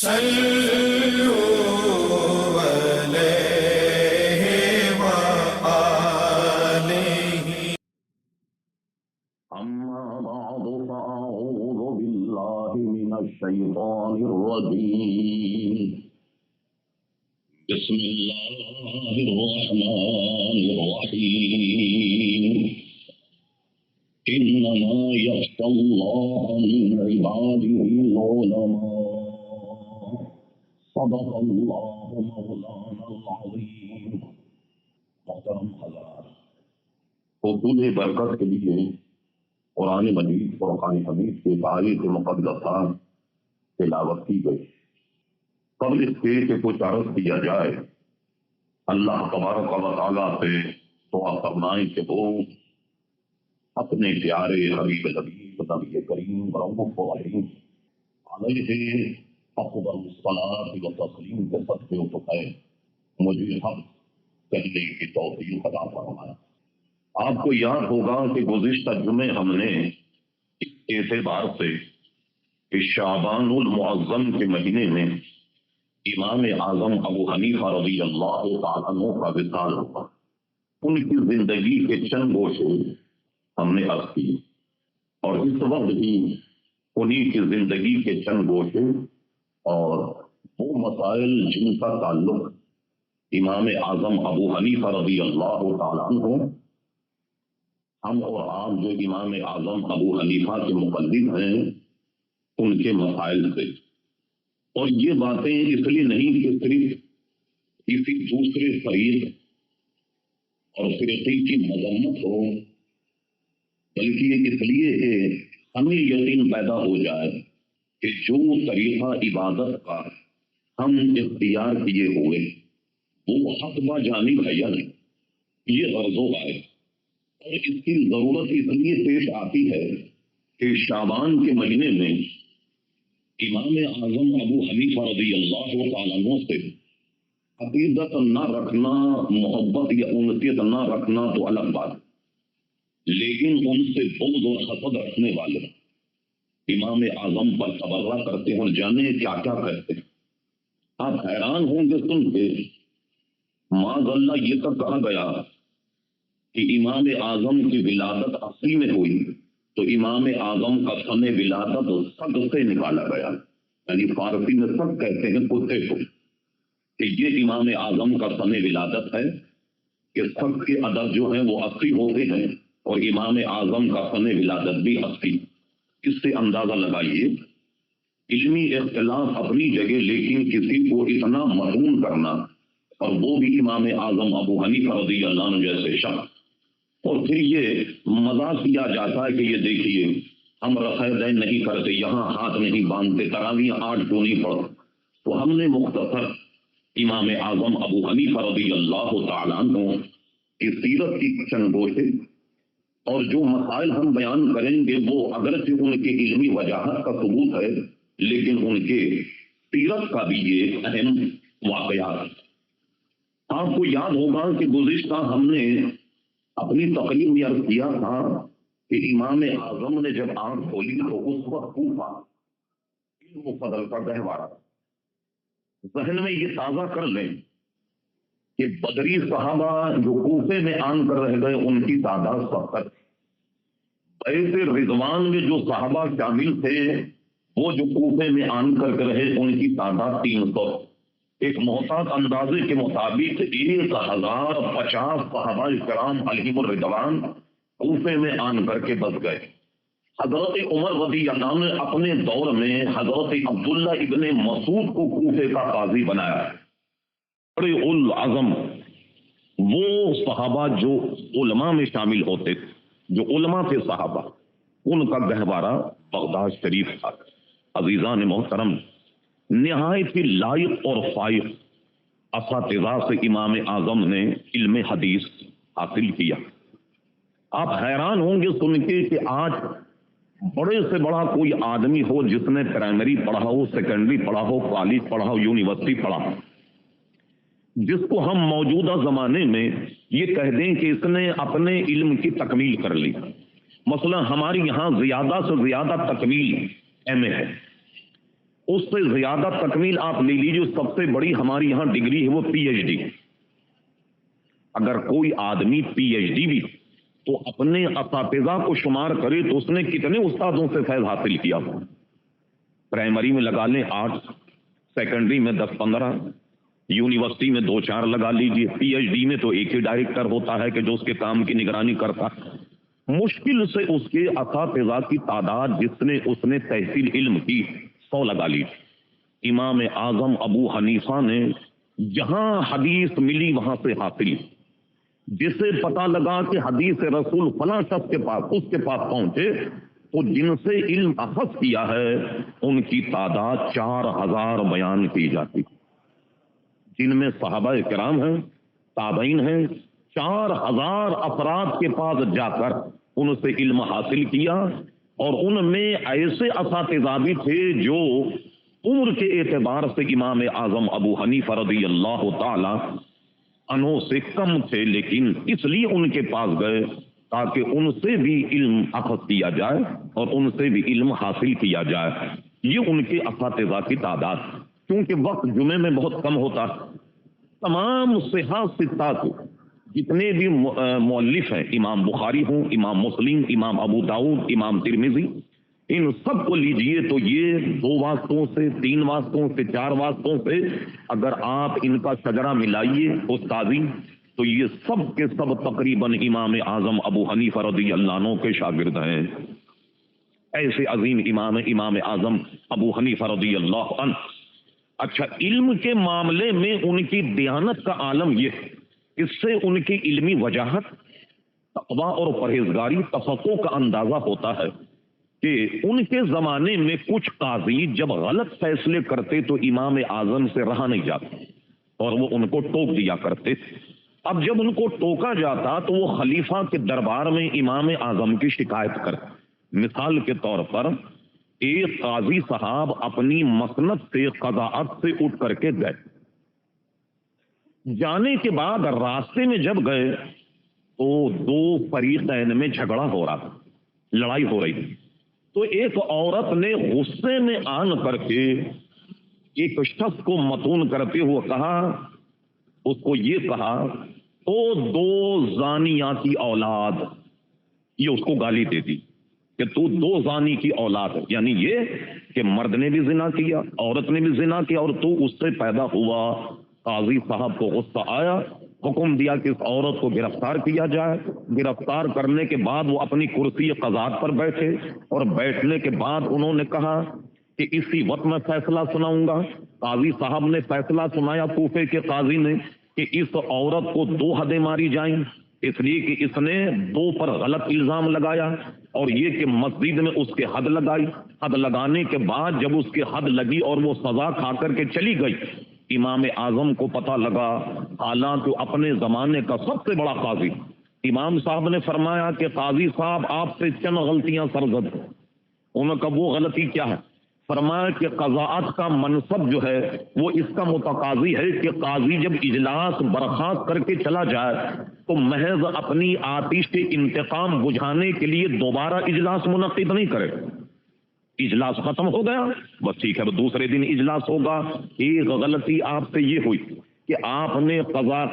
صلوا عليه وآله. أما بعد فأعوذ بالله من الشيطان الرجيم. بسم الله الرحمن الرحيم. إنما يخشى الله من عباده العلماء. صدق الله مولانا العظيم. محترم حضرات، حصول برکت کے لیے قرآن مجید فرقان حمید کے آیت مقدسہ تلاوت کی گئی۔ قبل اس کے کہ کچھ عرض کیا جائے، اللہ تبارک و تعالیٰ سے دعا فرمائیں کہ وہ اپنے پیارے حبیب نبی کریم رؤوف رحیم علیہ افضل الصلاۃ و تسلیم کے صدقے اٹھائے مجھے حق کہنے کی توفیق عطا فرمائے۔ آپ کو یاد ہوگا کہ گزشتہ جمعے ہم نے اس اعتبار سے کہ شعبان المعظم کے مہینے میں امام اعظم ابو حنیفہ رضی اللہ تعالیٰ عنہ کا وصال ہوا، ان کی زندگی کے چند گوشے ہم نے عرض کی، اور اس وقت بھی انہی کی زندگی کے چند گوشے اور وہ مسائل جن کا تعلق امام اعظم ابو حنیفہ رضی اللہ تعالیٰ عنہ ہم اور آپ جو امام اعظم ابو حنیفہ کے مقلد ہیں ان کے مسائل سے، اور یہ باتیں اس لیے نہیں کہ صرف کسی دوسرے فریق اور فرقے کی مذمت ہو، بلکہ اس لیے کہ ہمیں یقین پیدا ہو جائے کہ جو طریقہ عبادت کا ہم اختیار کیے ہوئے وہ حق با جانب ہے یا نہیں، یہ غرض و غائب۔ اور اس کی ضرورت اس لیے پیش آتی ہے کہ شعبان کے مہینے میں امام اعظم ابو حنیفہ رضی اللہ تعالیٰ عنہ سے عقیدت نہ رکھنا، محبت یا انسیت نہ رکھنا تو الگ بات، لیکن ان سے بغض اور حسد رکھنے والے امام اعظم پر تبرہ کرتے ہیں، اور جانے کیا کیا کہتے ہیں۔ آپ حیران ہوں گے سن کے، معاذ اللہ یہ تک کہا گیا کہ امام اعظم کی ولادت اصلی میں ہوئی تو امام اعظم کا سن ولادت سگ سے نکالا گیا، یعنی فارسی میں سگ کہتے ہیں کتے کو، کہ یہ امام اعظم کا سن ولادت ہے کہ سگ کے عدد جو ہیں وہ 80 ہوتے ہیں، اور امام اعظم کا سن ولادت بھی 80۔ اس سے اندازہ لگائیے علمی اختلاف اپنی جگہ، لیکن کسی کو اتنا محروم کرنا، اور وہ بھی امام اعظم ابو حنیفہ رضی اللہ عنہ جیسے شخص، اور پھر یہ مذاق کیا جاتا ہے کہ یہ دیکھیے ہم رفع دین نہیں کرتے، یہاں ہاتھ نہیں باندھتے، تراویح 8 کیوں نہیں پڑھتے۔ تو ہم نے مختصر امام اعظم ابو حنیفہ رضی اللہ تعالیٰ عنہ کی سیرت کی چند گوشے اور جو مسائل ہم بیان کریں گے وہ اگرچہ ان کی علمی وجاہت کا ثبوت ہے، لیکن ان کے سیرت کا بھی یہ اہم واقعات ہے۔ آپ کو یاد ہوگا کہ گزشتہ ہم نے اپنی تقریر میں عرض کیا تھا کہ امام اعظم نے جب آنکھ کھولی تو اس وقت کوفہ علم و فضل کا گہوارہ۔ ذہن میں یہ تازہ کر لیں کہ بدری صحابہ جو کوفے میں آن کر رہ گئے ان کی تعداد 70، بیت رضوان میں جو صحابہ شامل تھے وہ جو کوفے میں آن کر رہے ان کی تعداد 300۔ ایک محتاط اندازے کے مطابق 1050 صحابہ کرام علیہم الرضوان کوفے میں آن کر کے بس گئے۔ حضرت عمر رضی اللہ عنہ نے اپنے دور میں حضرت عبداللہ ابن مسعود کو کوفے کا قاضی بنایا۔ بڑے العظم وہ صحابہ جو علماء میں شامل ہوتے تھے، جو علماء تھے صحابہ، ان کا گہوارہ بغداد شریف تھا۔ عزیزان محترم، نہایت ہی لائق اور فائق اساتذہ سے امام اعظم نے علم حدیث حاصل کیا۔ آپ حیران ہوں گے سن کے کہ آج بڑے سے بڑا کوئی آدمی ہو جس نے پرائمری پڑھا ہو، سیکنڈری پڑھا ہو، کالج پڑھا ہو، یونیورسٹی پڑھا ہو، جس کو ہم موجودہ زمانے میں یہ کہہ دیں کہ اس نے اپنے علم کی تکمیل کر لی۔ مثلا ہماری یہاں زیادہ سے زیادہ تکمیل ایم اے ہے، اس سے زیادہ تکمیل آپ لے لیجیے، سب سے بڑی ہماری یہاں ڈگری ہے وہ پی ایچ ڈی۔ اگر کوئی آدمی پی ایچ ڈی بھی تو اپنے اساتذہ کو شمار کرے تو اس نے کتنے استادوں سے فیض حاصل کیا ہو؟ پرائمری میں لگا لیں 8، سیکنڈری میں 10-15، یونیورسٹی میں 2-4 لگا لیجیے، پی ایچ ڈی میں تو ایک ہی ڈائریکٹر ہوتا ہے کہ جو اس کے کام کی نگرانی کرتا۔ مشکل سے اس کے اساتذہ کی تعداد جس نے تحصیل علم کی 100 لگا لی۔ امام اعظم ابو حنیفہ نے جہاں حدیث ملی وہاں سے حاصل، جسے پتا لگا کہ حدیث رسول فلاں شخص کے پاس اس کے پاس پہنچے تو جن سے علم اخذ کیا ہے ان کی تعداد 4000 بیان کی جاتی، جن میں صحابہ کرام ہیں، تابعین ہیں۔ 4000 افراد کے پاس جا کر ان سے علم حاصل کیا، اور ان میں ایسے اساتذہ بھی تھے جو عمر کے اعتبار سے امام اعظم ابو حنیفہ رضی اللہ تعالی عنہ سے کم تھے، لیکن اس لیے ان کے پاس گئے تاکہ ان سے بھی علم اخذ کیا جائے اور ان سے بھی علم حاصل کیا جائے۔ یہ ان کے اساتذہ کی تعداد۔ کیونکہ وقت جمعے میں بہت کم ہوتا، تمام صحاح ستہ کو جتنے بھی مؤلف ہیں، امام بخاری ہوں، امام مسلم، امام ابو داؤد، امام ترمذی، ان سب کو لیجئے تو یہ 2 واسطوں سے، 3 واسطوں سے، 4 واسطوں سے اگر آپ ان کا شجرہ ملائیے استاذی تو یہ سب کے سب تقریباً امام اعظم ابو حنیفہ رضی اللہ عنہ کے شاگرد ہیں۔ ایسے عظیم امام اعظم ابو حنیفہ رضی اللہ عنہ۔ اچھا، علم کے معاملے میں ان کی دیانت کا عالم یہ ہے، اس سے ان کی علمی وجاہت، تقویٰ اور پرہیزگاری، تفقہ کا اندازہ ہوتا ہے کہ ان کے زمانے میں کچھ قاضی جب غلط فیصلے کرتے تو امام اعظم سے رہا نہیں جاتا اور وہ ان کو ٹوک دیا کرتے۔ اب جب ان کو ٹوکا جاتا تو وہ خلیفہ کے دربار میں امام اعظم کی شکایت کرتے۔ مثال کے طور پر ایک قاضی صاحب اپنی مسند سے قضاءت سے اٹھ کر کے گئے، جانے کے بعد راستے میں جب گئے تو 2 فریقین میں جھگڑا ہو رہا تھا، لڑائی ہو رہی تھی۔ تو ایک عورت نے غصے میں آن کر کے ایک شخص کو متون کرتے ہوئے کہا، اس کو یہ کہا، تو 2 زانیہ کی اولاد، یہ اس کو گالی دے دی کہ تو 2 زانی کی اولاد ہے، یعنی یہ کہ مرد نے بھی زنا کیا، عورت نے بھی زنا کیا اور تو اس سے پیدا ہوا۔ قاضی صاحب کو غصہ آیا، حکم دیا کہ اس عورت کو گرفتار کیا جائے۔ گرفتار کرنے کے بعد وہ اپنی کرسی قضات پر بیٹھے، اور بیٹھنے کے بعد انہوں نے کہا کہ اسی وقت میں فیصلہ سناؤں گا۔ قاضی صاحب نے فیصلہ سنایا، کوفے کے قاضی نے، کہ اس عورت کو 2 حدیں ماری جائیں، اس لیے کہ اس نے 2 پر غلط الزام لگایا، اور یہ کہ مسجد میں اس کے حد لگائی۔ حد لگانے کے بعد جب اس کے حد لگی اور وہ سزا کھا کر کے چلی گئی، امام اعظم کو پتہ لگا، حالانکہ اپنے زمانے کا سب سے بڑا قاضی، امام صاحب نے فرمایا کہ قاضی صاحب آپ سے چند غلطیاں سرزد ہیں۔ انہوں نے کہا وہ غلطی کیا ہے؟ فرمایا کہ قضاءت کا منصب جو ہے وہ اس کا متقاضی ہے کہ قاضی جب اجلاس برخاست کر کے چلا جائے تو محض اپنی آتش کے انتقام بجھانے کے لیے دوبارہ اجلاس منعقد نہیں کرے۔ اجلاس ختم ہو گیا، بس ٹھیک ہے، دوسرے دن اجلاس ہوگا۔ ایک غلطی آپ سے یہ ہوئی کہ آپ نے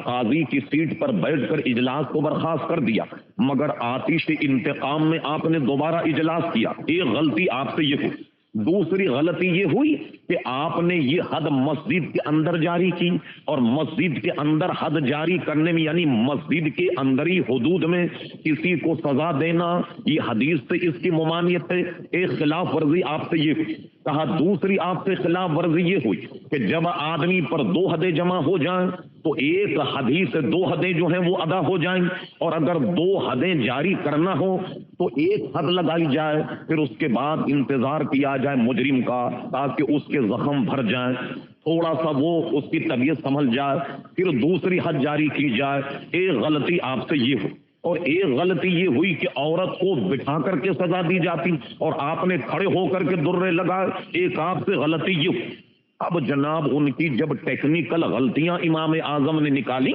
قاضی کی سیٹ پر بیٹھ کر اجلاس کو برخاست کر دیا، مگر آتش انتقام میں آپ نے دوبارہ اجلاس کیا، ایک غلطی آپ سے یہ ہوئی۔ دوسری غلطی یہ ہوئی کہ آپ نے یہ حد مسجد کے اندر جاری کی، اور مسجد کے اندر حد جاری کرنے میں یعنی مسجد کے اندری حدود میں کسی کو سزا دینا، یہ حدیث سے اس کی ممانعت ہے، ایک خلاف ورزی آپ سے یہ ہوئی۔ کہا دوسری آپ سے خلاف ورزی یہ ہوئی کہ جب آدمی پر 2 حدیں جمع ہو جائیں تو ایک حدیث سے 2 حدیں جو ہیں وہ ادا ہو جائیں، اور اگر 2 حدیں جاری کرنا ہو تو ایک حد لگائی جائے، پھر اس کے بعد انتظار کیا جائے مجرم کا تاکہ اس کے زخم بھر جائیں، تھوڑا سا وہ اس کی طبیعت سنبھل جائے، پھر دوسری حد جاری کی جائے۔ ایک غلطی آپ سے یہ ہوئی، اور ایک غلطی یہ ہوئی کہ عورت کو بٹھا کر کے سزا دی جاتی اور آپ نے کھڑے ہو کر کے درے لگائے، ایک آپ سے غلطی یہ ہوئی۔ اب جناب ان کی جب ٹیکنیکل غلطیاں امام اعظم نے نکالی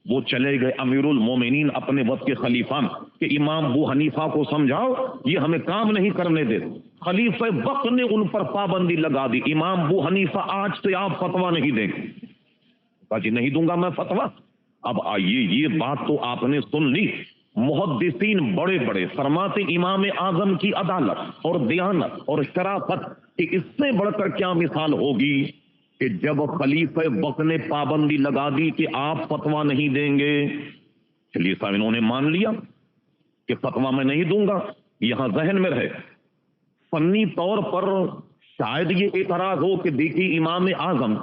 وہ چلے گئے امیر المومنین اپنے وقت کے خلیفہ کہ امام ابو حنیفہ کو سمجھاؤ یہ ہمیں کام نہیں کرنے دے. خلیفہ وقت نے ان پر پابندی لگا دی. امام ابو حنیفہ آج سے آپ فتویٰ نہیں دیں گے. کہا جی نہیں دوں گا میں فتویٰ. اب آئیے یہ بات تو آپ نے سن لی. محدثین بڑے بڑے فرماتے امام اعظم کی عدالت اور دیانت اور شرافت کہ اس سے بڑھ کر کیا مثال ہوگی کہ جب خلیفہ وقت نے پابندی لگا دی کہ آپ فتویٰ نہیں دیں گے. چلیے صاحب انہوں نے مان لیا کہ فتویٰ میں نہیں دوں گا. یہاں ذہن میں رہے فنی طور پر شاید یہ اعتراض ہو کہ دیکھیے امام اعظم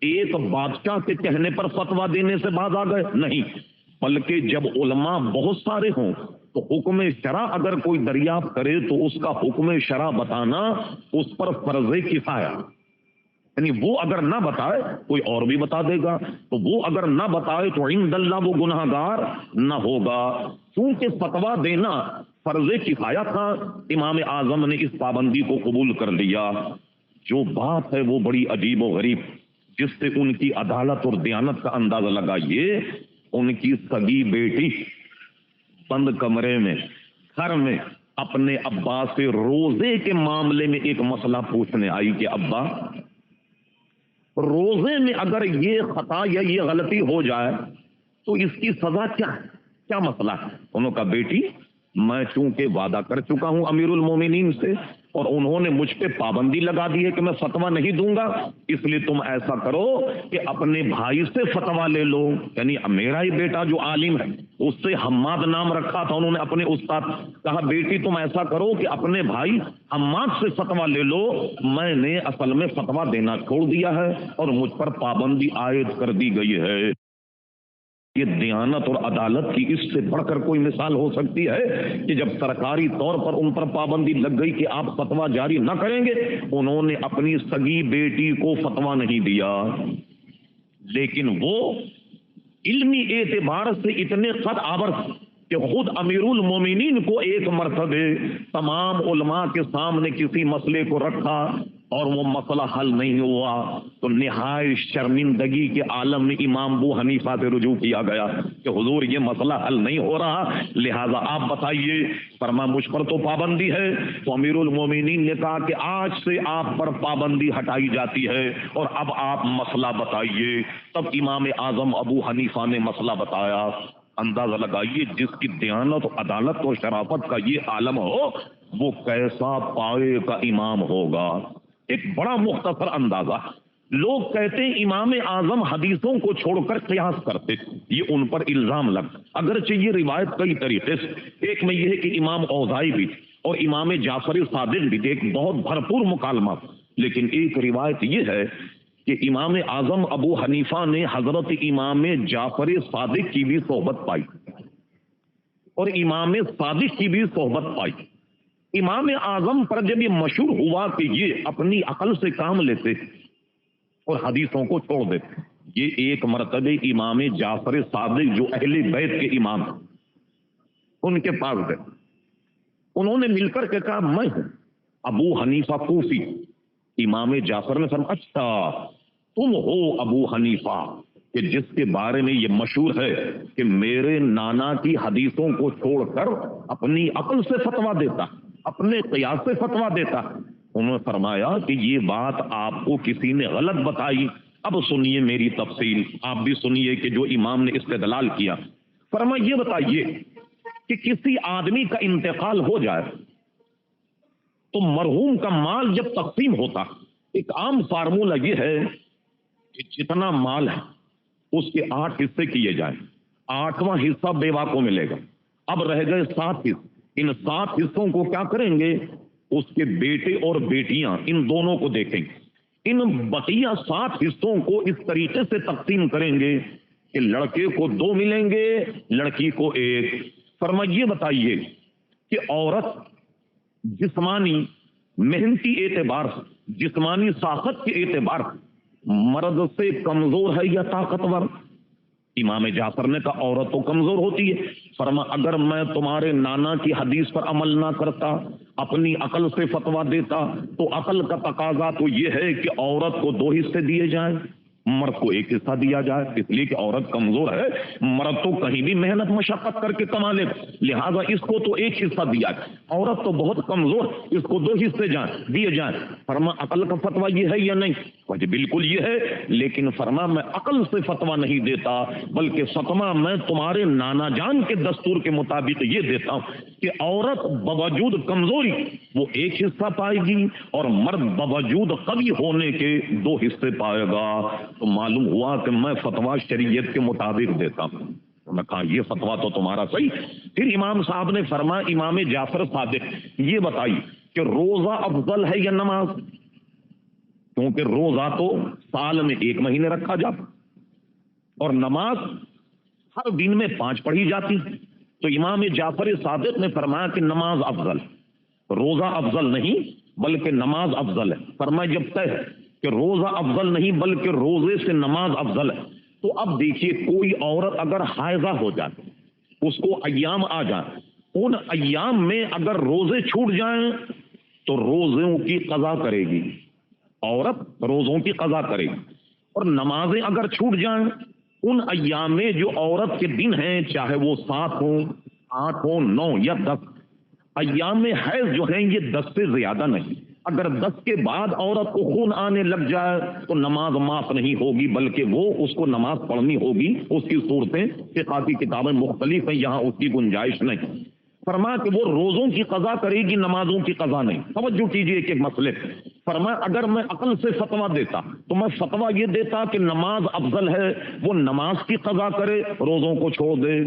ایک بادشاہ کے کہنے پر فتویٰ دینے سے باز آ گئے. نہیں، بلکہ جب علماء بہت سارے ہوں تو حکم شرع اگر کوئی دریافت کرے تو اس کا حکم شرع بتانا اس پر فرض کفایہ، یعنی وہ اگر نہ بتائے کوئی اور بھی بتا دے گا، تو وہ اگر نہ بتائے تو عند اللہ وہ گناہ گار نہ ہوگا. چونکہ فتویٰ دینا فرض کفایہ تھا، امام اعظم نے اس پابندی کو قبول کر لیا. جو بات ہے وہ بڑی عجیب و غریب، جس سے ان کی عدالت اور دیانت کا اندازہ لگائیے. ان کی سگی بیٹی بند کمرے میں گھر میں اپنے ابا سے روزے کے معاملے میں ایک مسئلہ پوچھنے آئی کہ ابا روزے میں اگر یہ خطا یا یہ غلطی ہو جائے تو اس کی سزا کیا ہے، کیا مسئلہ ہے؟ انہوں نے کہا بیٹی میں چونکہ وعدہ کر چکا ہوں امیر المومنین سے اور انہوں نے مجھ پہ پابندی لگا دی ہے کہ میں فتویٰ نہیں دوں گا، اس لیے تم ایسا کرو کہ اپنے بھائی سے فتویٰ لے لو. یعنی میرا ہی بیٹا جو عالم ہے اس سے حماد نام رکھا تھا انہوں نے اپنے استاد. کہا بیٹی تم ایسا کرو کہ اپنے بھائی حماد سے فتویٰ لے لو، میں نے اصل میں فتویٰ دینا چھوڑ دیا ہے اور مجھ پر پابندی عائد کر دی گئی ہے. یہ دیانت اور عدالت کی اس سے بڑھ کر کوئی مثال ہو سکتی ہے کہ جب سرکاری طور پر ان پر پابندی لگ گئی کہ آپ فتویٰ جاری نہ کریں گے، انہوں نے اپنی سگی بیٹی کو فتویٰ نہیں دیا. لیکن وہ علمی اعتبار سے اتنے قد آور کہ خود امیر المومنین کو ایک مرتبہ تمام علماء کے سامنے کسی مسئلے کو رکھا اور وہ مسئلہ حل نہیں ہوا تو نہایت شرمندگی کے عالم میں امام ابو حنیفہ سے رجوع کیا گیا کہ حضور یہ مسئلہ حل نہیں ہو رہا، لہذا آپ بتائیے. فرما مجھ پر تو پابندی ہے. تو امیر المومنین نے کہا کہ آج سے آپ پر پابندی ہٹائی جاتی ہے اور اب آپ مسئلہ بتائیے. تب امام اعظم ابو حنیفہ نے مسئلہ بتایا. اندازہ لگائیے جس کی دیانت عدالت و شرافت کا یہ عالم ہو وہ کیسا پائے کا امام ہوگا. ایک بڑا مختصر اندازہ. لوگ کہتے ہیں امام اعظم حدیثوں کو چھوڑ کر قیاس کرتے، یہ ان پر الزام لگتا. اگرچہ یہ روایت کئی طریقے سے، ایک میں یہ ہے کہ امام اوزاعی بھی اور امام جعفر صادق بھی ایک بہت بھرپور مکالمہ، لیکن ایک روایت یہ ہے کہ امام اعظم ابو حنیفہ نے حضرت امام جعفر صادق کی بھی صحبت پائی اور امام صادق کی بھی صحبت پائی. امام اعظم پر جب یہ مشہور ہوا کہ یہ اپنی عقل سے کام لیتے اور حدیثوں کو چھوڑ دیتے، یہ ایک مرتبہ امام جعفر صادق جو اہل بیت کے امام ہیں ان کے پاس گئے. انہوں نے مل کر کے کہا میں ہوں ابو حنیفہ کوفی. امام جعفر نے فرمایا اچھا تم ہو ابو حنیفہ کہ جس کے بارے میں یہ مشہور ہے کہ میرے نانا کی حدیثوں کو چھوڑ کر اپنی عقل سے فتویٰ دیتا، اپنے قیاس سے فتویٰ دیتا. انہوں نے فرمایا کہ یہ بات آپ کو کسی نے غلط بتائی، اب سنیے میری تفصیل، آپ بھی سنیے کہ جو امام نے استدلال کیا. فرمایا یہ بتائیے کہ کسی آدمی کا انتقال ہو جائے تو مرحوم کا مال جب تقسیم ہوتا ایک عام فارمولہ یہ ہے کہ جتنا مال ہے اس کے 8 حصے کیے جائیں، 8واں حصہ بیوہ کو ملے گا. اب رہ گئے 7 حصے. ان 7 حصوں کو کیا کریں گے؟ اس کے بیٹے اور بیٹیاں ان دونوں کو دیکھیں گے. ان بقیہ 7 حصوں کو اس طریقے سے تقسیم کریں گے کہ لڑکے کو 2 ملیں گے، لڑکی کو 1. فرمایا یہ بتائیے کہ عورت جسمانی محنتی اعتبار سے، جسمانی ساخت کے اعتبار سے مرد سے کمزور ہے یا طاقتور؟ امام جعفر نے کہا عورت تو کمزور ہوتی ہے. فرمایا اگر میں تمہارے نانا کی حدیث پر عمل نہ کرتا، اپنی عقل سے فتویٰ دیتا تو عقل کا تقاضا تو یہ ہے کہ عورت کو 2 حصے دیے جائیں. مرد کو ایک حصہ دیا جائے، اس لیے کہ عورت کمزور ہے، مرد تو کہیں بھی محنت مشقت کر کے کما لے، لہذا اس کو تو ایک حصہ دیا جائے، عورت تو بہت کمزور، اس کو 2 حصے دیے جائیں۔ فرما عقل کا فتویٰ یہ ہے یا نہیں؟ جی بالکل یہ ہے، لیکن فرما میں عقل سے فتویٰ نہیں دیتا، بلکہ فتویٰ میں تمہارے نانا جان کے دستور کے مطابق یہ دیتا ہوں کہ عورت بوجود کمزوری وہ ایک حصہ پائے گی اور مرد بوجود قوی ہونے کے 2 حصے پائے گا۔ تو معلوم ہوا کہ میں فتویٰ شریعت کے مطابق دیتا ہوں۔ میں کہا یہ فتویٰ تو تمہارا صحیح۔ پھر امام صاحب نے فرمایا، امام جعفر صادق یہ بتائیے کہ روزہ افضل ہے یا نماز؟ کیونکہ روزہ تو سال میں 1 مہینے رکھا جاتا اور نماز ہر دن میں 5 پڑھی جاتی، تو امام جعفر صادق نے فرمایا کہ نماز افضل، روزہ افضل نہیں بلکہ نماز افضل ہے۔ فرمایا جب طے ہے کہ روزہ افضل نہیں بلکہ روزے سے نماز افضل ہے، تو اب دیکھیے کوئی عورت اگر حائضہ ہو جائے، اس کو ایام آ جائیں، ان ایام میں اگر روزے چھوٹ جائیں تو روزوں کی قضا کرے گی، عورت روزوں کی قضا کرے گی، اور نمازیں اگر چھوٹ جائیں ان ایام میں جو عورت کے دن ہیں، چاہے وہ 7 ہوں 8 ہوں 9 یا 10، ایام حیض جو ہیں یہ 10 سے زیادہ نہیں، اگر 10 کے بعد عورت کو خون آنے لگ جائے تو نماز معاف نہیں ہوگی بلکہ وہ اس کو نماز پڑھنی ہوگی۔ اس کی صورتیں فقہ کی کتابیں مختلف ہیں، یہاں اس کی گنجائش نہیں۔ فرمایا کہ وہ روزوں کی قضا کرے گی، نمازوں کی قضا نہیں۔ توجہ کیجیے ایک ایک مسئلے۔ فرمایا اگر میں عقل سے فتویٰ دیتا تو میں فتویٰ یہ دیتا کہ نماز افضل ہے، وہ نماز کی قضا کرے، روزوں کو چھوڑ دے،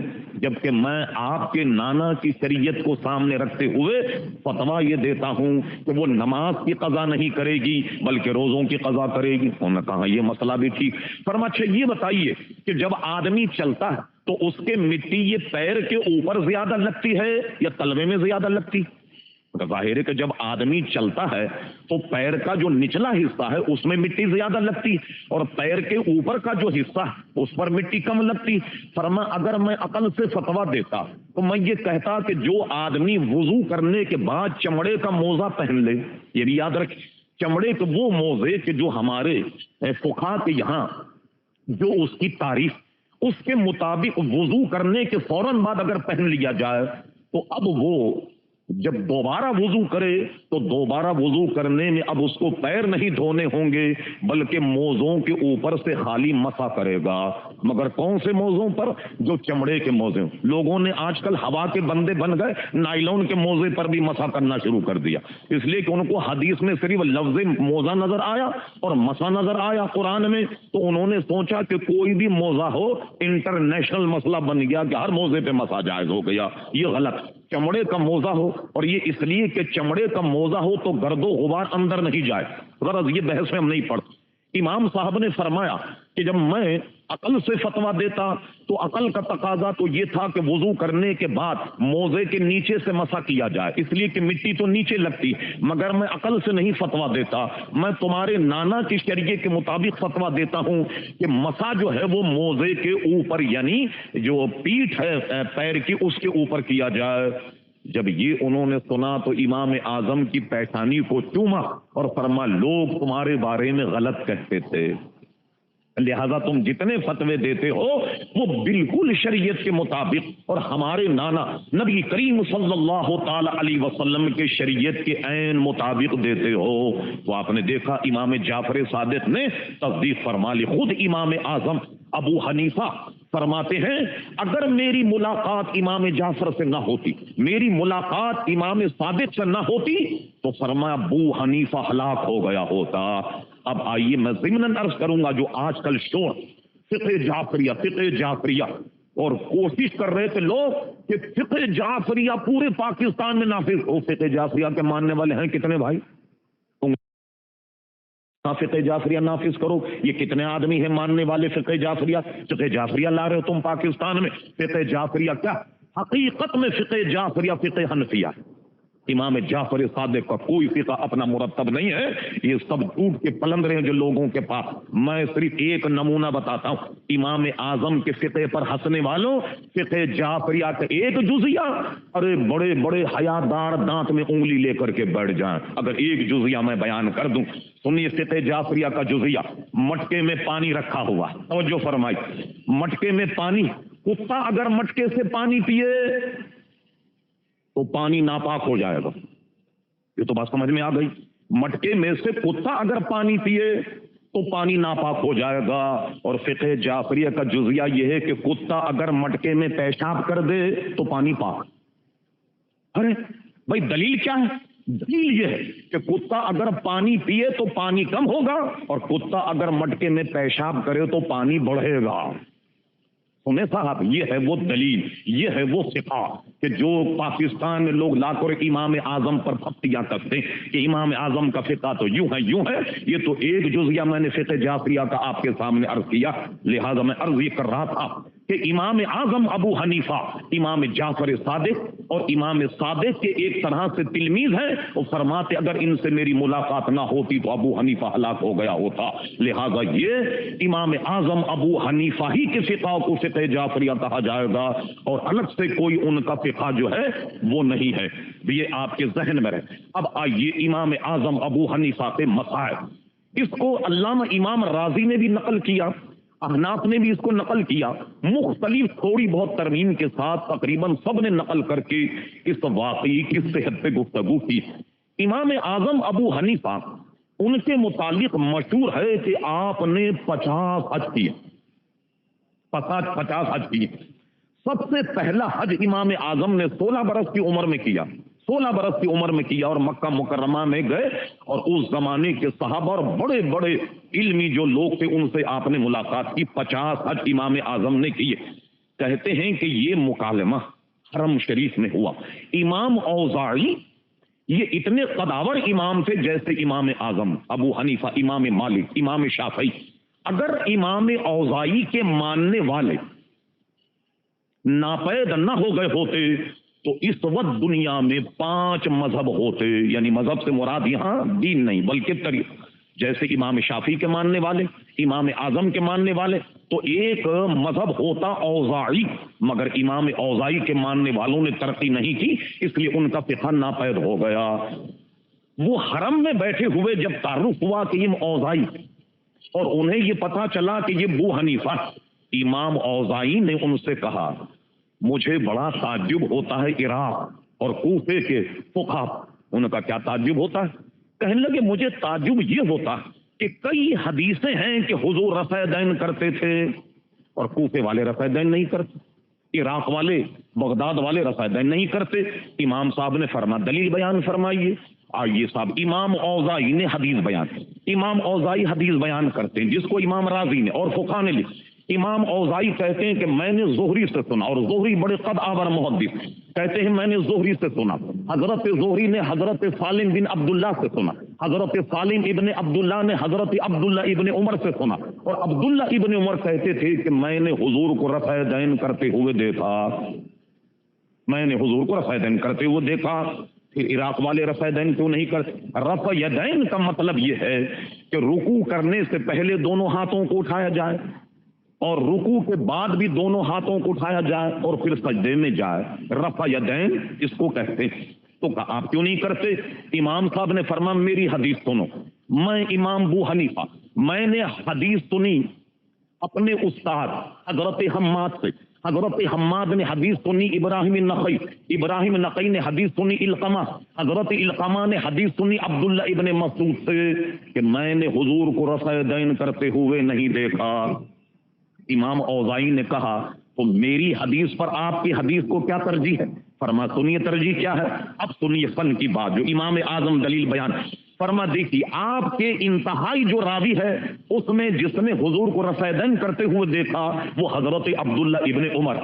جبکہ میں آپ کے نانا کی شریعت کو سامنے رکھتے ہوئے فتویٰ یہ دیتا ہوں کہ وہ نماز کی قضا نہیں کرے گی بلکہ روزوں کی قضا کرے گی۔ انہوں نے کہا یہ مسئلہ بھی ٹھیک۔ فرمایا اچھا یہ بتائیے کہ جب آدمی چلتا ہے تو اس کے مٹی یہ پیر کے اوپر زیادہ لگتی ہے یا تلوے میں زیادہ لگتی؟ ظاہر ہے کہ جب آدمی چلتا ہے تو پیر کا جو نچلا حصہ ہے اس میں مٹی زیادہ لگتی اور پیر کے اوپر کا جو حصہ ہے اس پر مٹی کم لگتی۔ فرمایا اگر میں عقل سے فتویٰ دیتا تو میں یہ کہتا کہ جو آدمی وضو کرنے کے بعد چمڑے کا موزہ پہن لے، یہ بھی یاد رکھیں، چمڑے کے وہ موزے کہ جو ہمارے فقہا کے یہاں جو اس کی تعریف اس کے مطابق وضو کرنے کے فوراً بعد اگر پہن لیا جائے تو اب وہ جب دوبارہ وضو کرے تو دوبارہ وضو کرنے میں اب اس کو پیر نہیں دھونے ہوں گے بلکہ موزوں کے اوپر سے خالی مسح کرے گا۔ مگر کون سے موزوں پر؟ جو چمڑے کے موزے۔ لوگوں نے آج کل ہوا کے بندے بن گئے، نائلون کے موزے پر بھی مسح کرنا شروع کر دیا، اس لیے کہ ان کو حدیث میں صرف لفظ موزہ نظر آیا اور مسح نظر آیا قرآن میں، تو انہوں نے سوچا کہ کوئی بھی موزہ ہو انٹرنیشنل مسئلہ بن گیا کہ ہر موزے پہ مسح جائز ہو گیا۔ یہ غلط۔ چمڑے کا موزہ ہو، اور یہ اس لیے کہ چمڑے کا موزہ ہو تو گرد و غبار اندر نہیں جائے۔ غرض یہ بحث میں ہم نہیں پڑھتے۔ امام صاحب نے فرمایا کہ جب میں عقل سے فتویٰ دیتا تو عقل کا تقاضا تو یہ تھا کہ وضو کرنے کے بعد موزے کے نیچے سے مسح کیا جائے، اس لیے کہ مٹی تو نیچے لگتی، مگر میں عقل سے نہیں فتویٰ دیتا، میں تمہارے نانا کی شریعت کے مطابق فتویٰ دیتا ہوں کہ مسح جو ہے وہ موزے کے اوپر یعنی جو پیٹھ ہے پیر کی اس کے اوپر کیا جائے۔ جب یہ انہوں نے سنا تو امام اعظم کی پیشانی کو چوما اور فرمایا لوگ تمہارے بارے میں غلط کہتے تھے، لہذا تم جتنے فتوے دیتے ہو وہ بالکل شریعت کے مطابق اور ہمارے نانا نبی کریم صلی اللہ تعالی علیہ وسلم کے شریعت کے عین مطابق دیتے ہو۔ تو آپ نے دیکھا امام جعفر صادق نے تصدیق فرما لی۔ خود امام اعظم ابو حنیفہ فرماتے ہیں اگر میری ملاقات امام جعفر سے نہ ہوتی، میری ملاقات امام صادق سے نہ ہوتی تو فرمایا ابو حنیفہ ہلاک ہو گیا ہوتا۔ اب آئیے میں ضمناً عرض کروں گا جو آج کل شور فقہ جعفریہ اور کوشش کر رہے تھے لوگ کہ فقہ جعفریہ پورے پاکستان میں نافذ ہو۔ فقہ جعفریہ کے ماننے والے ہیں کتنے بھائی؟ فقہ جعفریہ نافذ کرو، یہ کتنے آدمی ہیں ماننے والے فقہ جعفریہ؟ فقہ جعفریہ لا رہے ہو تم پاکستان میں۔ فقہ جعفریہ کیا؟ حقیقت میں فقہ جعفریہ فقہ حنفیہ ہے۔ امام جعفر صادق کا کوئی فقہ اپنا مرتب نہیں ہے، یہ سب جھوٹ کے پلندرے ہیں جو لوگوں کے پاس۔ میں صرف ایک نمونہ بتاتا ہوں، امام اعظم کے فقہ پر ہنسنے والوں، فقہ جعفریہ کا ایک جزیہ، ارے بڑے بڑے حیادار دانت میں انگلی لے کر کے بیٹھ جائیں اگر ایک جزیہ میں بیان کر دوں۔ سنیے فقہ جعفریہ کا جزیہ، مٹکے میں پانی رکھا ہوا، توجہ فرمائی، مٹکے میں پانی، کتا اگر مٹکے سے پانی پیے تو پانی ناپاک ہو جائے گا۔ یہ تو بات سمجھ میں آ گئی، مٹکے میں سے کتا اگر پانی پیے تو پانی ناپاک ہو جائے گا۔ اور فقہ جعفریہ کا جزیہ یہ ہے کہ کتا اگر مٹکے میں پیشاب کر دے تو پانی پاک۔ ارے بھائی دلیل کیا ہے؟ دلیل یہ ہے کہ کتا اگر پانی پیے تو پانی کم ہوگا، اور کتا اگر مٹکے میں پیشاب کرے تو پانی بڑھے گا۔ سنیں صاحب، یہ ہے وہ دلیل، یہ ہے وہ فقہ کہ جو پاکستان میں لوگ لا کر امام اعظم پر پھپتیاں کرتے ہیں کہ امام اعظم کا فقہ تو یوں ہے۔ یہ تو ایک جزیہ میں نے فقہ جعفریہ کا آپ کے سامنے عرض کیا، لہذا میں عرض یہ کر رہا تھا کہ امام اعظم ابو حنیفہ امام جعفر صادق اور امام صادق کے ایک طرح سے تلمیذ ہیں، وہ فرماتے اگر ان سے میری ملاقات نہ ہوتی تو ابو حنیفہ ہلاک ہو گیا ہوتا، لہذا یہ امام اعظم ابو حنیفہ ہی کے فقہ کو فقہ جعفریہ کہا جائے گا، اور الگ سے کوئی ان کا فقہ جو ہے وہ نہیں ہے، یہ آپ کے ذہن میں رہے۔ اب آئیے امام اعظم ابو حنیفہ کے مسائل، اس کو علامہ امام رازی نے بھی نقل کیا، احناف نے بھی اس کو نقل کیا، مختلف تھوڑی بہت ترمیم کے ساتھ تقریباً سب نے نقل کر کے اس واقعی کی صحت پہ گفتگو کی۔ امام اعظم ابو حنیفہ ان کے متعلق مشہور ہے کہ آپ نے 50 حج کیے، 50 حج کیے۔ سب سے پہلا حج امام اعظم نے 16 برس کی عمر میں کیا، 16 برس کی عمر میں کیا، اور مکہ مکرمہ میں گئے، اور اس زمانے کے صحابہ اور بڑے بڑے علمی جو لوگ تھے ان سے آپ نے ملاقات کی، 50 حج امام اعظم نے کیے۔ کہتے ہیں کہ یہ مکالمہ حرم شریف میں ہوا۔ امام اوزاعی یہ اتنے قداور امام تھے جیسے امام اعظم ابو حنیفہ، امام مالک، امام شافعی۔ اگر امام اوزاعی کے ماننے والے ناپید نہ ہو گئے ہوتے تو اس وقت دنیا میں 5 مذہب ہوتے، یعنی مذہب سے مراد یہاں دین نہیں بلکہ طریقہ، جیسے امام شافعی کے ماننے والے، امام اعظم کے ماننے والے، تو ایک مذہب ہوتا اوزاعی، مگر امام اوزاعی کے ماننے والوں نے ترقی نہیں کی، اس لیے ان کا فقہ ناپید ہو گیا۔ وہ حرم میں بیٹھے ہوئے جب تعارف ہوا کہ یہ اوزاعی، اور انہیں یہ پتا چلا کہ یہ ابو حنیفہ، امام اوزاعی نے ان سے کہا مجھے بڑا تعجب ہوتا ہے عراق اور کوفے کے فقہا۔ ان کا کیا تعجب ہوتا ہے؟ کہنے لگے مجھے تعجب یہ ہوتا کہ کئی حدیثیں ہیں کہ حضور رفع دین کرتے تھے اور کوفے والے رفع دین نہیں کرتے، عراق والے، بغداد والے رفع دین نہیں کرتے۔ امام صاحب نے فرمایا دلیل بیان فرمائیے۔ آئیے صاحب، امام اوزاعی نے حدیث بیان، امام اوزاعی حدیث بیان کرتے ہیں جس کو امام رازی نے اور فقہا نے لکھا۔ امام اوزاعی کہتے ہیں کہ میں نے زہری سے سنا، اور زہری بڑے قد آور محدث، کہتے ہیں میں نے زہری سے سنا، حضرت زہری نے حضرت سالم بن عبداللہ سے سنا، حضرت سالم ابن عبداللہ نے حضرت عبداللہ ابن عمر سے سنا، اور عبداللہ ابن عمر کہتے تھے کہ میں نے حضور کو رفع دین کرتے ہوئے دیکھا، میں نے حضور کو رفع دین کرتے ہوئے دیکھا۔ پھر عراق والے رفع دین کیوں نہیں کرتے؟ رفع یدین کا مطلب یہ ہے کہ رکوع کرنے سے پہلے دونوں ہاتھوں کو اٹھایا جائے، اور رکوع کے بعد بھی دونوں ہاتھوں کو اٹھایا جائے، اور پھر سجدے میں جائے، رفع یدین اس کو کہتے ہیں۔ تو کہا آپ کیوں نہیں کرتے؟ امام صاحب نے فرمایا میری حدیث سنو، میں امام ابو حنیفہ، میں نے حدیث سنی اپنے استاد حضرت حماد سے، حضرت حماد نے حدیث سنی ابراہیم نقی، ابراہیم نقی نے حدیث سنی علقمہ، حضرت علقمہ نے حدیث سنی عبداللہ ابن مسعود سے کہ میں نے حضور کو رفع دین کرتے ہوئے نہیں دیکھا۔ امام اوزاعی نے کہا تو میری حدیث پر آپ کی حدیث کو کیا ترجیح ہے؟ فرما سنیے ترجیح کیا ہے، اب سنیے فن کی بات جو امام اعظم دلیل بیان۔ فرما دیکھیے آپ کے انتہائی جو راوی ہے اس میں جس نے حضور کو رفع دین کرتے ہوئے دیکھا وہ حضرت عبداللہ ابن عمر۔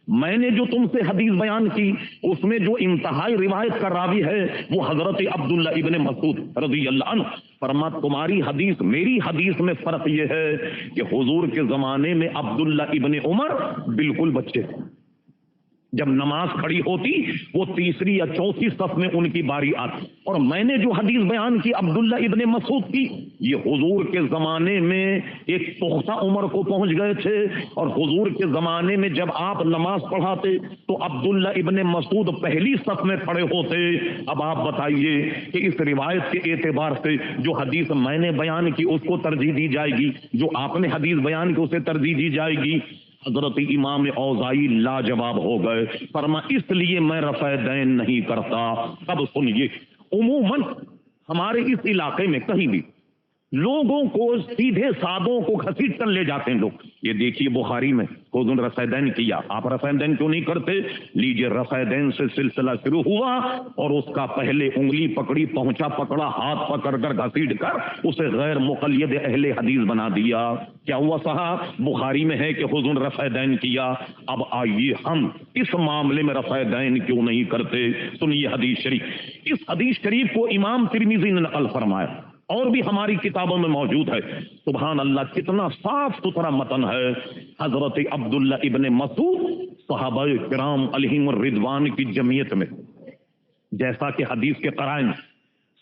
میں نے جو تم سے حدیث بیان کی اس میں جو انتہائی روایت کا راوی ہے وہ حضرت عبداللہ ابن مسعود رضی اللہ عنہ۔ فرما تمہاری حدیث میری حدیث میں فرق یہ ہے کہ حضور کے زمانے میں عبداللہ ابن عمر بالکل بچے تھے، جب نماز کھڑی ہوتی وہ تیسری یا چوتھی صف میں ان کی باری آتی. اور میں نے جو حدیث بیان کی عبداللہ ابن مسعود کی، یہ حضور کے زمانے میں ایک پختہ عمر کو پہنچ گئے تھے، اور حضور کے زمانے میں جب آپ نماز پڑھاتے تو عبداللہ ابن مسعود پہلی صف میں کھڑے ہوتے. اب آپ بتائیے کہ اس روایت کے اعتبار سے جو حدیث میں نے بیان کی اس کو ترجیح دی جائے گی، جو آپ نے حدیث بیان کی اسے ترجیح دی جائے گی؟ حضرت امام اوزاعی لاجواب ہو گئے، فرما اس لیے میں رفع دین نہیں کرتا. اب سنیے، عموماً ہمارے اس علاقے میں کہیں بھی لوگوں کو سیدھے سادوں کو گھسیٹ کر لے جاتے ہیں لوگ. یہ دیکھیے بخاری میں حضور نے رفع دین کیا، آپ رفع دین کیوں نہیں کرتے؟ لیجئے رفع دین سے سلسلہ شروع ہوا اور اس کا پہلے انگلی پکڑی، پہنچا پکڑا، ہاتھ پکڑ کر گھسیٹ کر اسے غیر مقلد اہل حدیث بنا دیا. کیا ہوا صاحب؟ بخاری میں ہے کہ حضور نے رفع دین کیا. اب آئیے ہم اس معاملے میں رفع دین کیوں نہیں کرتے؟ سنیے حدیث شریف. اس حدیث شریف کو امام ترمذی نے نقل فرمایا اور بھی ہماری کتابوں میں موجود ہے. سبحان اللہ، کتنا صاف ستھرا متن ہے. حضرت عبداللہ ابن مسعود صحابہ کرام علیہم الرضوان کی جمعیت میں، جیسا کہ حدیث کے قرائن،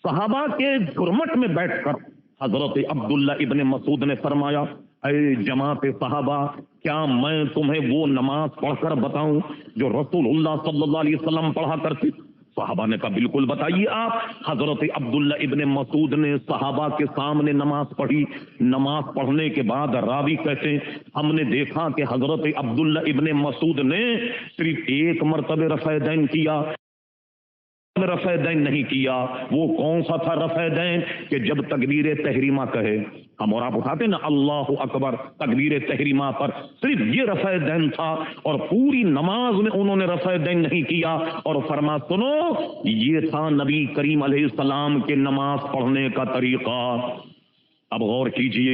صحابہ کے گرمٹ میں بیٹھ کر حضرت عبداللہ ابن مسعود نے فرمایا، اے جماعت صحابہ، کیا میں تمہیں وہ نماز پڑھ کر بتاؤں جو رسول اللہ صلی اللہ علیہ وسلم پڑھا کرتے؟ صحابہ نے کہا بالکل بتائیے آپ. حضرت عبداللہ ابن مسعود نے صحابہ کے سامنے نماز پڑھی. نماز پڑھنے کے بعد راوی کہتے ہیں ہم نے دیکھا کہ حضرت عبداللہ ابن مسعود نے صرف ایک مرتبہ رفع دین کیا، رفع دین نہیں کیا. وہ کون سا تھا رفع دین؟ کہ جب تکبیر تحریمہ کہے، ہم اور آپ اٹھاتے نا اللہ اکبر تکبیر تحریمہ پر، صرف یہ رفع دین تھا، اور پوری نماز میں انہوں نے رفع دین نہیں کیا. اور فرما سنو، یہ تھا نبی کریم علیہ السلام کے نماز پڑھنے کا طریقہ. اب غور کیجئے،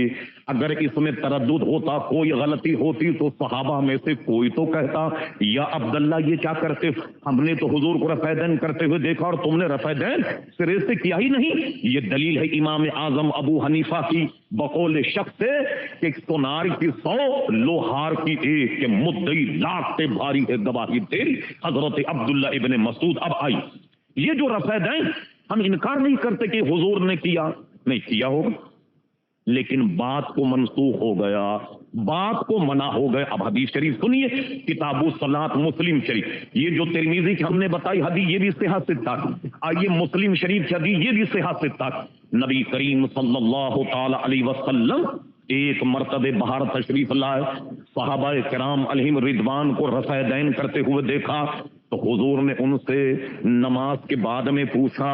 اگر اس میں تردد ہوتا، کوئی غلطی ہوتی، تو صحابہ میں سے کوئی تو کہتا یا عبداللہ یہ کیا کرتے؟ ہم نے تو حضور کو رفع دین کرتے ہوئے دیکھا اور تم نے رفع دین سرے سے کیا ہی نہیں. یہ دلیل ہے امام اعظم ابو حنیفہ کی بقول شخص سے کہ سونار کی 100 لوہار کی 1، کہ مدعی لاکھ سے بھاری ہے گواہی تیری، حضرت عبداللہ ابن مسعود. اب آئی یہ جو رفع دین، ہم انکار نہیں کرتے کہ حضور نے کیا، نہیں کیا ہوگا، لیکن بات کو منسوخ ہو گیا، بات کو منع ہو گئے. اب حدیث شریف سنیے، کتاب الصلاۃ مسلم شریف، یہ جو ترمذی کی ہم نے بتائی حدیث یہ بھی صحت سے تھا. آئیے مسلم شریف کی حدیث یہ بھی صحت سے تھا. نبی کریم صلی اللہ تعالی علیہ وسلم ایک مرتبہ باہر تشریف لائے، صحابہ کرام علیہم رضوان کو رفع دین کرتے ہوئے دیکھا تو حضور نے ان سے نماز کے بعد میں پوچھا،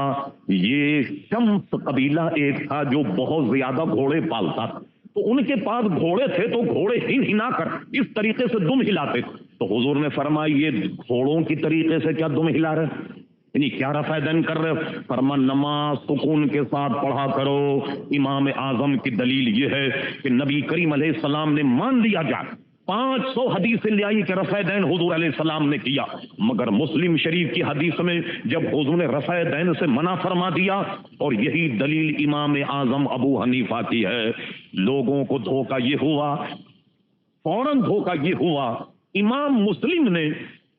یہ شمس قبیلہ ایک تھا جو بہت زیادہ گھوڑے پالتا تھا، تو ان کے پاس گھوڑے تھے تو گھوڑے ہنا کر اس طریقے سے دم ہلاتے تھے. تو حضور نے فرمایا یہ گھوڑوں کی طریقے سے کیا دم ہلا رہے، یعنی کیا رفع دین کر رہے؟ فرما نماز سکون کے ساتھ پڑھا کرو. امام اعظم کی دلیل یہ ہے کہ نبی کریم علیہ السلام نے مان لیا جائے 500 حدیثیں لے آئی کہ رفع دین حضور علیہ السلام نے کیا، مگر مسلم شریف کی حدیث میں جب حضور نے رفع دین سے منع فرما دیا، اور یہی دلیل امام اعظم ابو حنیفہ کی ہے. لوگوں کو دھوکہ یہ ہوا، فوراً دھوکہ یہ ہوا، امام مسلم نے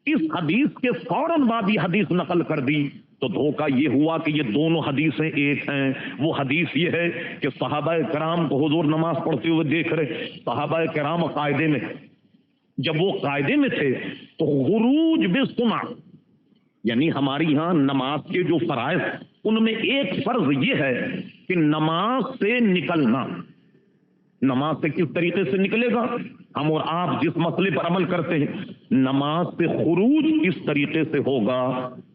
اس حدیث کے فوراً بعد یہ حدیث نقل کر دی، تو دھوکہ یہ ہوا کہ یہ دونوں حدیثیں ایک ہیں. وہ حدیث یہ ہے کہ صحابہ کرام کو حضور نماز پڑھتے ہوئے دیکھ رہے، صحابہ کرام قاعدے میں، جب وہ قاعدے میں تھے تو خروج بالسمع، یعنی ہماری ہاں نماز کے جو فرائض ان میں ایک فرض یہ ہے کہ نماز سے نکلنا. نماز سے کس طریقے سے نکلے گا؟ ہم اور آپ جس مسئلے پر عمل کرتے ہیں، نماز سے خروج اس طریقے سے ہوگا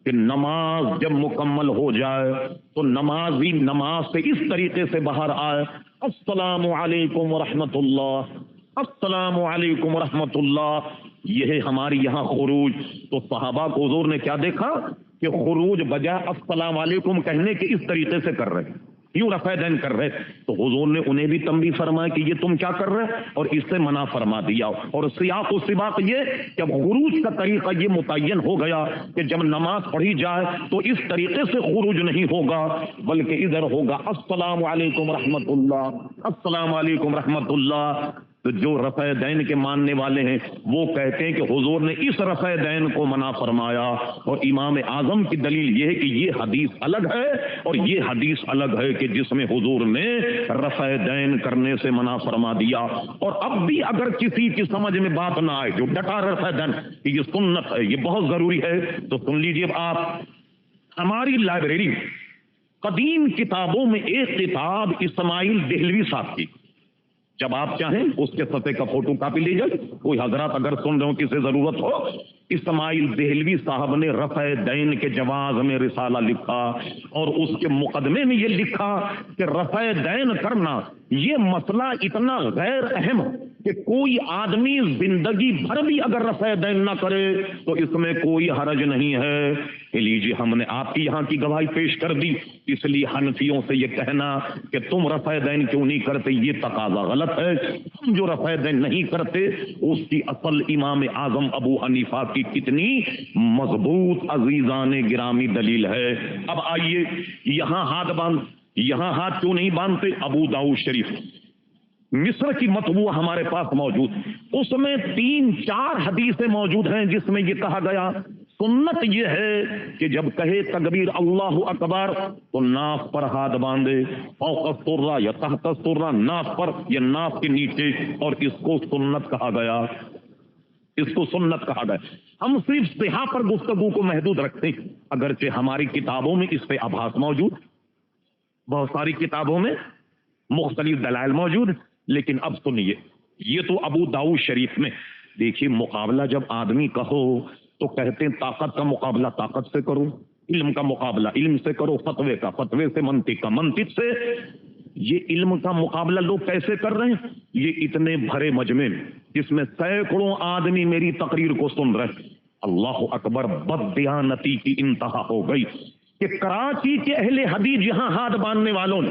کہ نماز جب مکمل ہو جائے تو نمازی نماز سے اس طریقے سے باہر آئے، السلام علیکم ورحمۃ اللہ، السلام علیکم ورحمۃ اللہ. یہ ہے ہماری یہاں خروج. تو صحابہ کو حضور نے کیا دیکھا کہ خروج بجائے السلام علیکم کہنے کے اس طریقے سے کر رہے، یوں رفع دین کر رہے. تو حضور نے انہیں بھی تنبیہ فرمایا کہ یہ تم کیا کر رہے، اور اس سے منع فرما دیا. اور سیاق و سباق یہ کہ اب خروج کا طریقہ یہ متعین ہو گیا کہ جب نماز پڑھی جائے تو اس طریقے سے خروج نہیں ہوگا، بلکہ ادھر ہوگا السلام علیکم رحمت اللہ، السلام علیکم رحمت اللہ. تو جو رفع دین کے ماننے والے ہیں وہ کہتے ہیں کہ حضور نے اس رفع دین کو منع فرمایا، اور امام اعظم کی دلیل یہ ہے کہ یہ حدیث الگ ہے اور یہ حدیث الگ ہے کہ جس میں حضور نے رفع دین کرنے سے منع فرما دیا۔ اور اب بھی اگر کسی کی سمجھ میں بات نہ آئے جو ڈٹا رفع دین کہ یہ سنت ہے، یہ بہت ضروری ہے، تو سن لیجیے آپ، ہماری لائبریری قدیم کتابوں میں ایک کتاب اسماعیل دہلوی صاحب کی، جب آپ چاہیں اس کے صفحے کا فوٹو کاپی لے جائیں، کوئی حضرات اگر سن رہے ہو کسی ضرورت ہو، اسماعیل دہلوی صاحب نے رفع دین کے جواز میں رسالہ لکھا، اور اس کے مقدمے میں یہ لکھا کہ رفع دین کرنا یہ مسئلہ اتنا غیر اہم کہ کوئی آدمی زندگی بھر بھی اگر رفع دین نہ کرے تو اس میں کوئی حرج نہیں ہے۔ لیجیے ہم نے آپ کی یہاں کی گواہی پیش کر دی، اس لیے حنفیوں سے یہ کہنا کہ تم رفع دین کیوں نہیں کرتے یہ تقاضا غلط ہے۔ ہم جو رفع دین نہیں کرتے اس کی اصل امام اعظم ابو حنیفہ کی کتنی مضبوط عزیزان گرامی دلیل ہے۔ اب آئیے یہاں ہاتھ کیوں نہیں باندھتے؟ ابو داؤد شریف مصر کی مطبوع ہمارے پاس موجود، اس میں 3-4 حدیثیں موجود ہیں جس میں یہ کہا گیا سنت یہ ہے کہ جب کہے تکبیر اللہ اکبر تو ناف پر ہاتھ باندھے، فوق السرہ یا تحت السرہ، ناف پر یا ناف کے نیچے، اور اس کو سنت کہا گیا، اس کو سنت کہا گیا۔ ہم صرف صحہ پر گفتگو کو محدود رکھتے ہیں، اگرچہ ہماری کتابوں میں اس پہ آبھاس موجود، بہت ساری کتابوں میں مختلف دلائل موجود، لیکن اب سنیے، یہ تو ابو داؤد شریف میں دیکھیے، مقابلہ جب آدمی کہو تو کہتے ہیں طاقت کا مقابلہ طاقت سے کرو، علم کا مقابلہ علم سے کرو، فتوے کا فتوے سے، منطق کا منطق سے۔ یہ علم کا مقابلہ لوگ کیسے کر رہے ہیں؟ یہ اتنے بھرے مجمع میں جس میں سینکڑوں آدمی میری تقریر کو سن رہے ہیں، اللہ اکبر، بددیانتی کی انتہا ہو گئی کہ کراچی کے اہل حدیث یہاں ہاتھ باندھنے والوں نے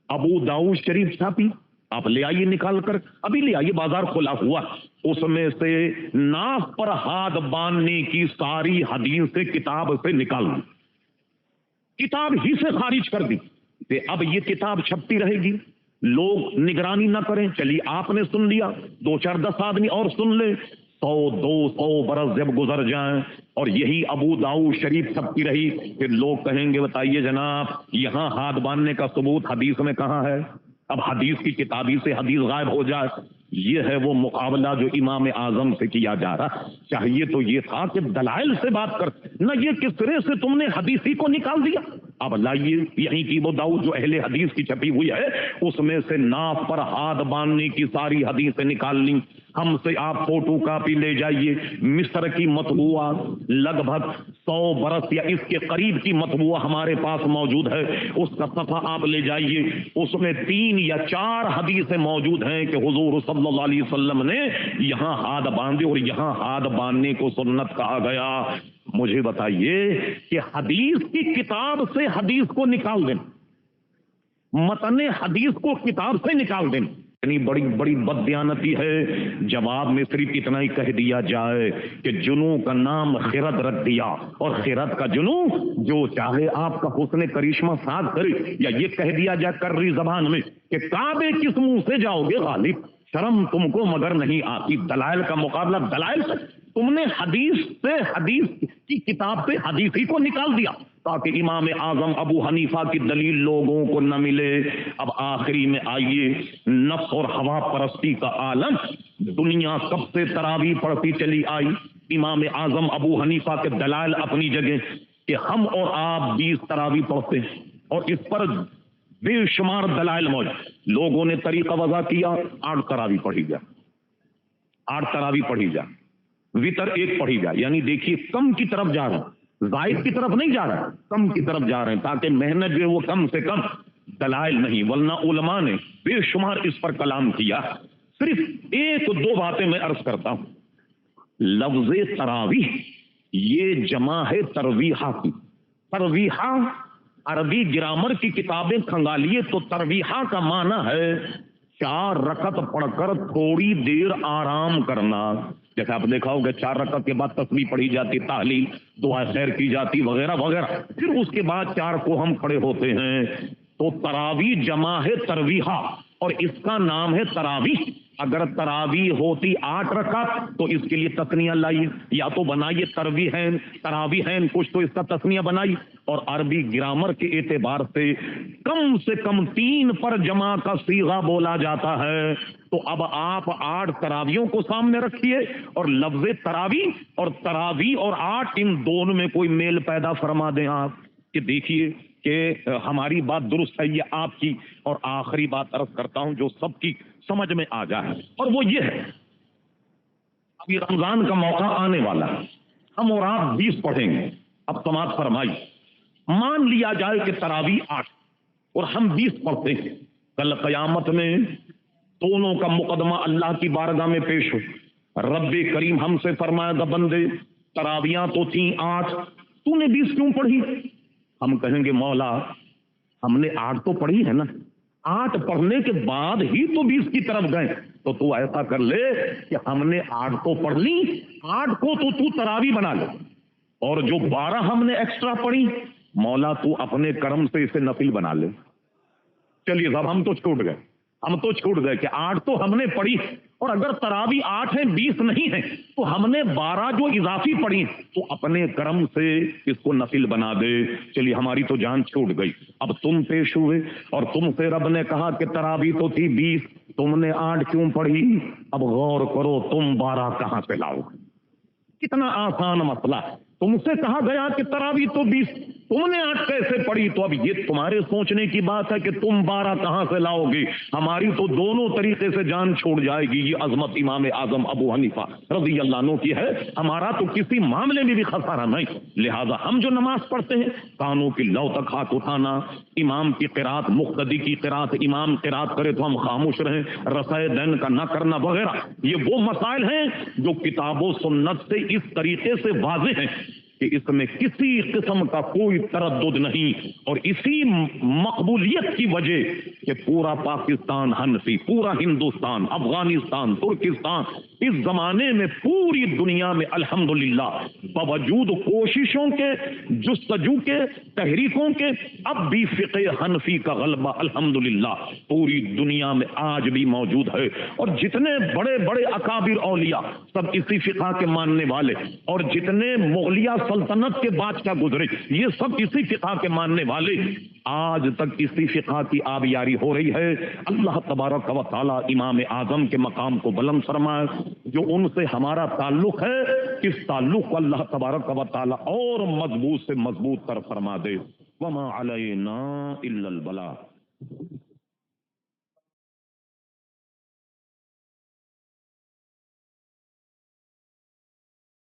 ابو داؤد شریف چھاپی، آپ لے آئیے نکال کر، ابھی لے آئیے، بازار کھلا ہوا، اس میں سے ناف پر ہاتھ باندھنے کی ساری حدیثیں کتاب سے نکال دی، کتاب ہی سے خارج کر دی۔ اب یہ کتاب چھپتی رہے گی، لوگ نگرانی نہ کریں، چلیے آپ نے سن لیا، 2-4-10 آدمی اور سن لے، 100-200 برس جب گزر جائیں اور یہی ابو داؤد شریف چھپتی رہی، پھر لوگ کہیں گے بتائیے جناب یہاں ہاتھ باندھنے کا ثبوت حدیث میں کہاں ہے؟ اب حدیث کی کتابی سے حدیث غائب ہو جائے۔ یہ ہے وہ مقابلہ جو امام اعظم سے کیا جا رہا۔ چاہیے تو یہ تھا کہ دلائل سے بات کر، نہ یہ کس طرح سے تم نے حدیثی کو نکال دیا۔ اب لائیے یہیں کی وہ داؤد جو اہل حدیث کی چھپی ہوئی ہے، اس میں سے ناف پر ہاتھ باندھنے کی ساری حدیثیں نکال لیں، ہم سے آپ فوٹو کاپی لے جائیے، مصر کی مطبوعہ لگ بھگ 100 برس یا اس کے قریب کی مطبوعہ ہمارے پاس موجود ہے، اس کا صفحہ آپ لے جائیے، اس میں 3 یا 4 حدیثیں موجود ہیں کہ حضور صلی اللہ علیہ وسلم نے یہاں ہاتھ باندھے اور یہاں ہاتھ باندھنے کو سنت کہا گیا۔ مجھے بتائیے کہ حدیث کی کتاب سے حدیث کو نکال دیں، متن حدیث کو کتاب سے نکال دیں، اتنی بڑی بڑی بددیانتی ہے۔ جواب میں صرف اتنا ہی کہہ دیا جائے کہ جنوں کا نام خرد رکھ دیا، اور خرد کا جنوں جو چاہے آپ کا حسن کرشمہ ساز کرے، یا یہ کہہ دیا جائے کرری زبان میں کہ کعبے کس منہ سے جاؤ گے غالب، شرم تم کو مگر نہیں آتی۔ دلائل کا مقابلہ دلائل سے، تم نے حدیث سے حدیث کی کتاب سے حدیثی کو نکال دیا تاکہ امام اعظم ابو حنیفہ کی دلیل لوگوں کو نہ ملے۔ اب آخری میں آئیے، نفس اور ہوا پرستی کا عالم، دنیا کب سے تراویح پڑھتی چلی آئی، امام اعظم ابو حنیفہ کے دلائل اپنی جگہ کہ ہم اور آپ 20 تراویح پڑھتے ہیں، اور اس پر بے شمار دلائل موجود۔ لوگوں نے طریقہ وضع کیا، 8 تراویح پڑھی جائے، 8 تراویح پڑھی جائے، وتر 1 پڑھی جائے، یعنی دیکھیے کم کی طرف جا رہے ہیں، زائد کی طرف نہیں جا رہے ہیں، کم کی طرف جا رہے ہیں، تاکہ محنت جو ہے وہ کم سے کم، دلائل نہیں، ورنہ علماء نے بے شمار اس پر کلام کیا۔ صرف 1-2 باتیں میں عرض کرتا ہوں۔ لفظ تراویح یہ جمع ہے ترویحہ کی، ترویحہ عربی گرامر کی کتابیں کھنگالیے تو ترویحہ کا معنی ہے 4 رکعت پڑھ کر تھوڑی دیر آرام کرنا، جیسے آپ دیکھا ہوگا 4 رکعت کے بعد تسبیح پڑھی جاتی، تحلیل، دعا خیر کی جاتی وغیرہ وغیرہ، پھر اس کے بعد 4 کو ہم کھڑے ہوتے ہیں، تو تراویح جمع ہے ترویحہ، اور اس کا نام ہے تراویح۔ اگر تراوی ہوتی 8 رکعت تو اس کے لیے تثنیہ لائیے، یا تو بنائیے تراویحین کچھ تو اس کا تثنیہ بنائی، اور عربی گرامر کے اعتبار سے کم 3 پر جمع کا صیغہ بولا جاتا ہے۔ تو اب آپ 8 تراویوں کو سامنے رکھیے اور لفظ تراوی اور 8 ان دونوں میں کوئی میل پیدا فرما دیں آپ کہ دیکھیے کہ ہماری بات درست ہے یہ آپ کی، اور آخری بات عرض کرتا ہوں جو سب کی سمجھ میں آ جائے، اور وہ یہ ہے ابھی رمضان کا موقع آنے والا ہے، ہم اور آپ 20 پڑھیں گے۔ اب سماعت فرمائی، مان لیا جائے کہ تراوی 8 اور ہم 20 پڑھتے ہیں، کل قیامت میں دونوں کا مقدمہ اللہ کی بارگاہ میں پیش ہو، رب کریم ہم سے فرمائے گا بندے تراویاں تو تھیں 8، تو نے 20 کیوں پڑھی؟ ہم کہیں گے مولا ہم نے 8 تو پڑھی ہے نا، 8 پڑھنے کے بعد ہی تو 20 کی طرف گئے، تو ایسا کر لے کہ ہم نے 8 تو پڑھ لی، 8 کو تو تراوی بنا لے، اور جو 12 ہم نے ایکسٹرا پڑھی مولا تو اپنے کرم سے اسے نفل بنا لے۔ چلیے صاحب ہم تو چھوٹ گئے کہ 8 تو ہم نے پڑھی، اور اگر تراوی 8 ہیں 20 نہیں ہیں تو ہم نے 12 جو اضافی پڑھی تو اپنے کرم سے اس کو نفل بنا دے۔ چلیے ہماری تو جان چھوٹ گئی، اب تم پیش ہوئے اور تم سے رب نے کہا کہ تراوی تو تھی 20، تم نے 8 کیوں پڑھی؟ اب غور کرو تم 12 کہاں سے لاؤ؟ کتنا آسان مسئلہ ہے، تم سے کہا گیا کہ تراوی تو 20، تم نے 8 کیسے پڑھی؟ تو اب یہ تمہارے سوچنے کی بات ہے کہ تم 12 کہاں سے لاؤ گے، ہماری تو دونوں طریقے سے جان چھوڑ جائے گی۔ یہ عظمت امام اعظم ابو حنیفہ رضی اللہ عنہ کی ہے، ہمارا تو کسی معاملے میں بھی خسارہ نہیں، لہذا ہم جو نماز پڑھتے ہیں کانوں کی لو تک ہاتھ اٹھانا، امام کی قرات، مقتدی کی قرات، امام قرات کرے تو ہم خاموش رہیں، رفع دین کا نہ کرنا وغیرہ، یہ وہ مسائل ہیں جو کتاب و سنت سے اس طریقے سے واضح ہیں کہ اس میں کسی قسم کا کوئی تردد نہیں، اور اسی مقبولیت کی وجہ کہ پورا پاکستان حنفی، پورا ہندوستان، افغانستان، ترکستان اس زمانے میں پوری دنیا میں الحمدللہ باوجود کوششوں کے، جستجو کے، تحریکوں کے، اب بھی فقہ حنفی کا غلبہ الحمدللہ پوری دنیا میں آج بھی موجود ہے، اور جتنے بڑے بڑے اکابر اولیاء سب اسی فقہ کے ماننے والے، اور جتنے مغلیہ سلطنت کے بادشاہ گزرے یہ سب اسی فقہ کے ماننے والے، آج تک اسی فقہ کی آبیاری ہو رہی ہے۔ اللہ تبارک و تعالی امام اعظم کے مقام کو بلند فرمائے، جو ان سے ہمارا تعلق ہے اس تعلق کو اللہ تبارک و تعالی اور مضبوط سے مضبوط تر فرما دے۔ وما علینا الا البلاغ۔